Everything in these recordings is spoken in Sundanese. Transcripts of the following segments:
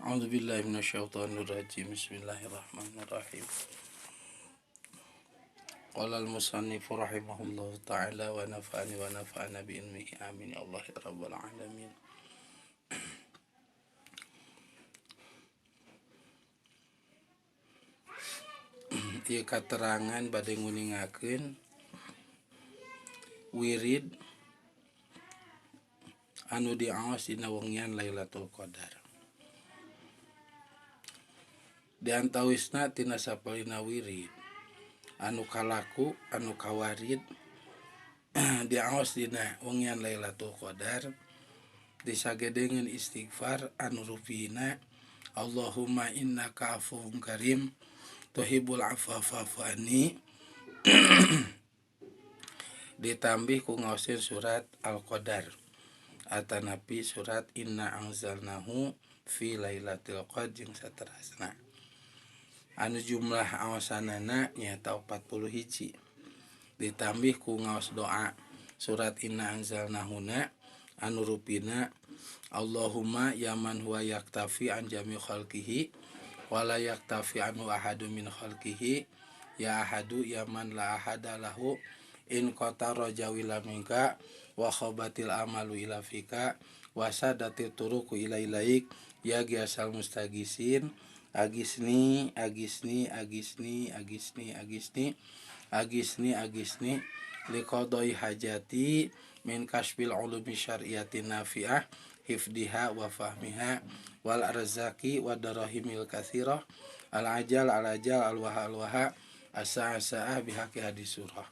A'udzu billahi minasyaitonir rajim. Bismillahirrahmanirrahim. Qala al-musannif rahimahullahu ta'ala wa nafa'ana bi ilmihi amin ya Allah ya rabbal alamin. Ieu katerangan bade nguningakeun wirid anu diaos dina wengian Lailatul Qadar. Di antawisna tina sapalina wirid anu kalaku anu kawarid diaos dina wengian Lailatul Qadar disagedengeun istighfar anu rupina Allahumma innaka afuwun karim tuhibbul afwa fa'fu anni ditambih ku ngaoskeun surat Al-Qadar atanapi surat Inna anzalnahu fi lailatul qadr jeung saterasna anu jumlah aosanana nyaeta 40 hiji ditambih ku ngaos doa surat Inna anzalnahuna anu rupina Allahumma ya man huwa yaktafi an jami khalqihi wala yaktafi anhu ahadu min khalqihi ya ahadu ya man la ahada lahu in qatara jawila minka wa khabatil amalu ila fika wa sadatil turuku ila ilaik ya giasal mustagisin agisni liqadai hajati min kasbil ulumi syar'iyatin nafi'ah hifdiha wa fahmiha wal arzaki wa darahimil katsirah al ajal al-waha asa bihaqi hadis surah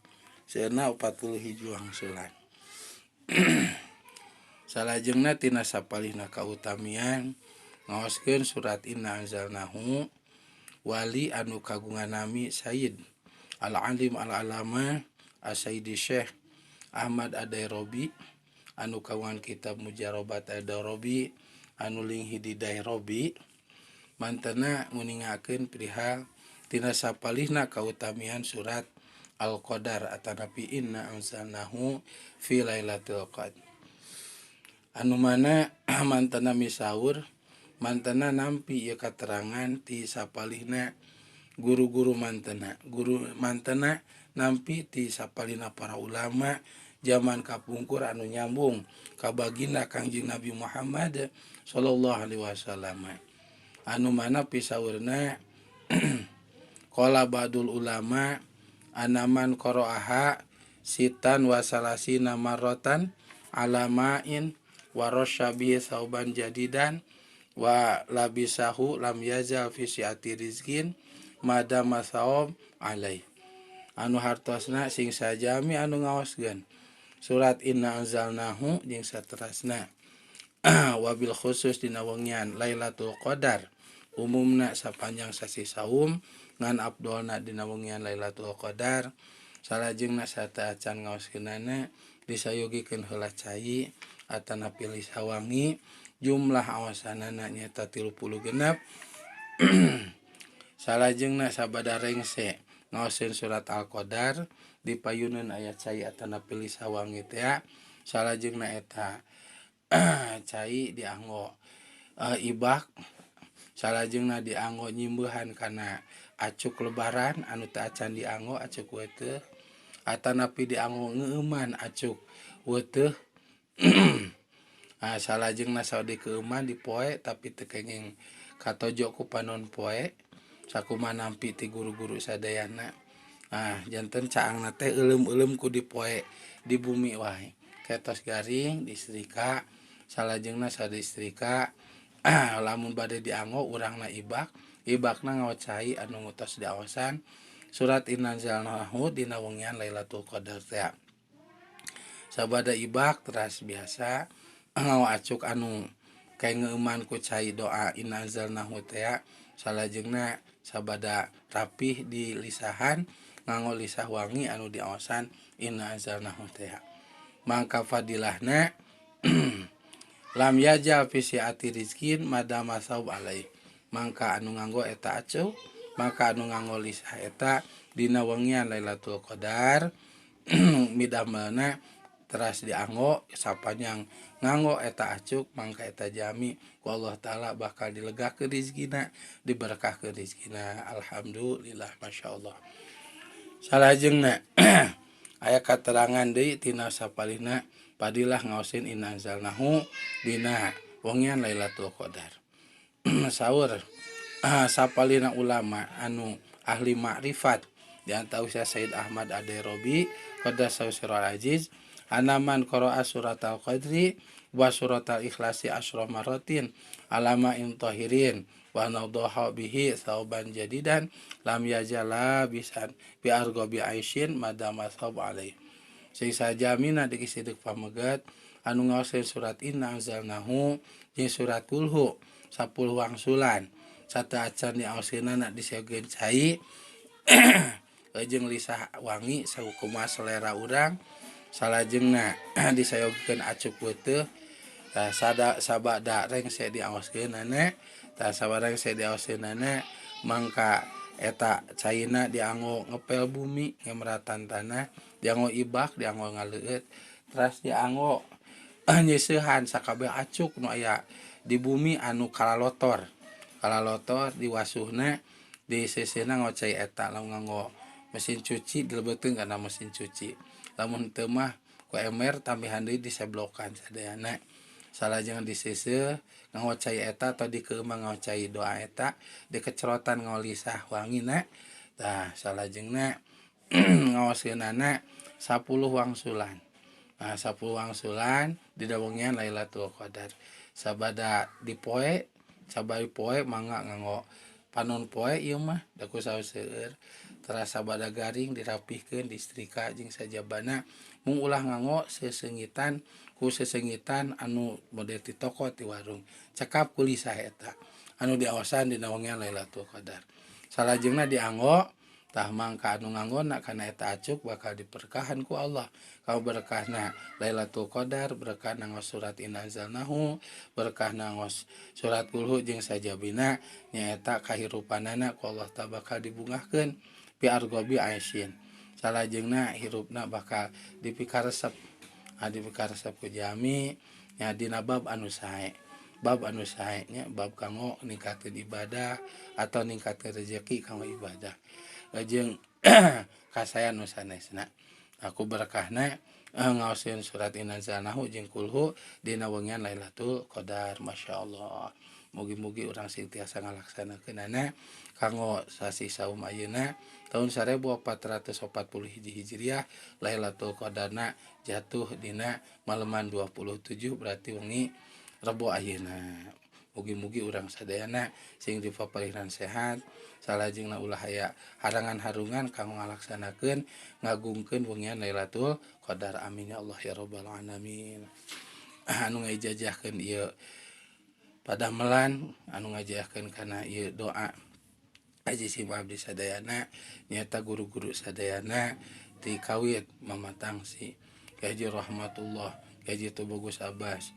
seuna 40 hijuang sulan. Salajengna tina sapalihna kautamian ngaoskeun surat Inna anzalnahu wali anu kagungan nami Sayyid al-alim al-alama as-sayyidi Syekh Ahmad Ad-Dairabi anu kagungan kitab Mujarobat Ad-Dairabi anu linghi di Dairabi mantena nguningakeun perihal tina sapalihna kautamian surat Al-Qadar atanapi Inna anzalnahu fi lailatul qadr anu mana mantena misaur mantena nampi ieu katerangan ti sapalihna guru mantena nampi ti sapalihna para ulama zaman kapungkur anu nyambung ka baginda Kangjeng Nabi Muhammad sallallahu alaihi wasallam anu mana pisaurna qala ba'dul ulama anaman qara'aha sitan wa salasina marratan alama'in wa rasyabi sauban jadidan wa labisahu lam yazal fi si'ati rizkin madama saum alai anu hartosna sing sajami anu ngaoskeun surat Inna anzalnahu jeung saterasna wabil khusus dina wengian Lailatul Qadar umumna sapanjang sasi saum ngan abdolna dina wengian Lailatul Qadar salajengna sataacan ngaoskeunana disayogikeun heula cai atanapi lisawangi jumlah awasanana nyaeta 30 genep salajengna sabada rengse ngaoskeun surat Al-Qadar dipayuneun aya cai atanapi lisawangi teh salajengna eta cai dianggo ibak salajengna dianggo nyimbuhan kana acuk lebaran anu teu acan dianggo acuk weuteuh atanapi dianggo ngeuman acuk weuteuh salajengna saudi keuman dipoe tapi teu kenging katojo ku panon poe sakumaha nampi ti guru-guru sadayana janten caangna teh euleum-euleum ku dipoe di bumi wae ketos garing disetrika salajengna sadisetrika lamun bade dianggo urangna ibakna ngawacai anu ngutos diaosan surat Inna anzalnahu dina wengian Lailatul Qadar teh sabada ibak teras biasa ngawacuk anu kae ngeuman ku cai doa Inna anzalnahu teh salajengna sabada rapih di lisahan nganggo lisah wangi anu diaosan Inna anzalnahu teh mangka fadilahna lam yaja fi si'ati rizkin madama saub alai mangka anu nganggo eta acuk maka anu nganggo lisah eta dina wengian Lailatul Qadar midamelna teras dianggo sapanyang nganggo eta acuk mangka eta jami ku Allah taala bakal dilegakeun rezekina, diberkahkeun rezekina. Alhamdulillah masyaallah. Salajengna aya katerangan deui tina sapalihna padilah ngaosin inna anzalnahu dina wengian Lailatul Qadar. Saur sapalihna ulama anu ahli makrifat di antaranya Sayyid Ahmad Ad-Dairabi Qaddasahu Sirrul Aziz anaman qara'a suratal qadri wa suratal ikhlasi asyra maratin alama intahirin wa nadhaha bihi sauban jadidan lam yazala bisan bi argobi aisyin madama sab alai sing sajamina dikisideuk pamegat anu ngaoseun surat inna anzalnahu jeung surat kulhu 10 wangsulan sata acan diaoseunana diseogeun cai jeung lisah wangi sakumaha selera urang salajengna disayogeun acuk beuteuh sabada rengse diaoskeunana tah sabada rengse diaoskeunana mangka eta caina dianggo ngepel bumi ngemratan tanah dianggo ibak dianggo ngaleueut teras dianggo nyeusehan sakabeh acuk nu aya di bumi anu kalalotor diwasuhna di sesena ngocai eta lamun nganggo mesin cuci dilebeuteun kana mesin cuci lamun teu mah ku ember tambihan deui diseblokan sadayana salajengna diseseuh ngocai eta atau dikeumang ngocai doa eta dikecrotan ngolisah wangina tah salajengna ngaoskeunana 10 wangsulan 10 wangsulan dina wengian Lailatul Qadar sabada di poe sabari poe mangga nganggo panon poe ieu mah da ku saos seueur teras sabada garing dirapihkeun disetrika jeung sajabana mung ulah nganggo sesengitan anu model ti toko ti warung cekap ku lisah eta anu diaosan dina wengian Lailatul Qadar salajengna dianggo tah mangka anu nganggona kana eta acuk bakal diberkahan ku Allah kau berkahna Lailatul Qadar berkahna ngos surat inna anzalnahu berkahna ngos surat kulhu jeung sajabina nyaeta kahirupanana ku Allah ta bakal dibungahkeun pi argobi aisyin salajengna hirupna bakal dipikaresep ku jami nya dina bab anu sae nya bab kanggo ningkatkeun ibadah atau ningkatkeun rezeki kanggo ibadah jeung kasayan nu sanesna aku berkahna ngaoskeun surat inna anzalnahu jeung kulhu dina wengian Lailatul Qadar masyaallah mugi-mugi urang sing tiasa ngalaksanakeunana kanggo sasi saum ayeuna tahun 1440 Hijriah Lailatul Qadarna jatuh dina maleman 27 berarti wengi Rebo ayeuna mugi-mugi urang sadayana sing dipaparihan sehat salajengna ulah aya harangan harungan kanggo ngalaksanakeun ngagungkeun wengian Lailatul Qadar amin ya Allah ya rabbal alamin anu ngajajahkeun ieu padamelan anu ngajahkeun kana ieu doa Haji Sim Abdi sadayana nyata guru-guru sadayana ti kawit mamatang si Haji Rahmatullah Haji Tubagus Abbas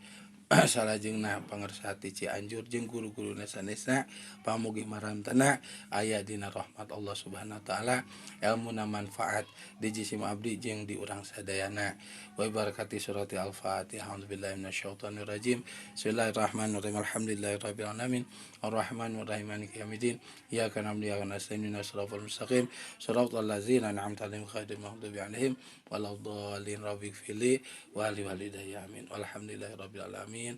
salajengna pangersati Cianjur jeung guru-guruna sanesna pamugi marantana aya dina rahmat Allah Subhanahu wa taala ilmuna manfaat di Sim Abdi jeung di urang sadayana wa barakati surati al-fatihah a'udzubillahi minasyaitonir rajim bismillahirrahmanirrahim alhamdulillahirabbil alamin arrahmanir rahim maliki yaumiddin iyyaka na'budu wa iyyaka nasta'in ihdinas siratal mustaqim siratal ladzina an'amta 'alaihim ghairil maghdubi 'alaihim waladdallin rabbighfirli wa li walidayya amin walhamdulillahirabbil alamin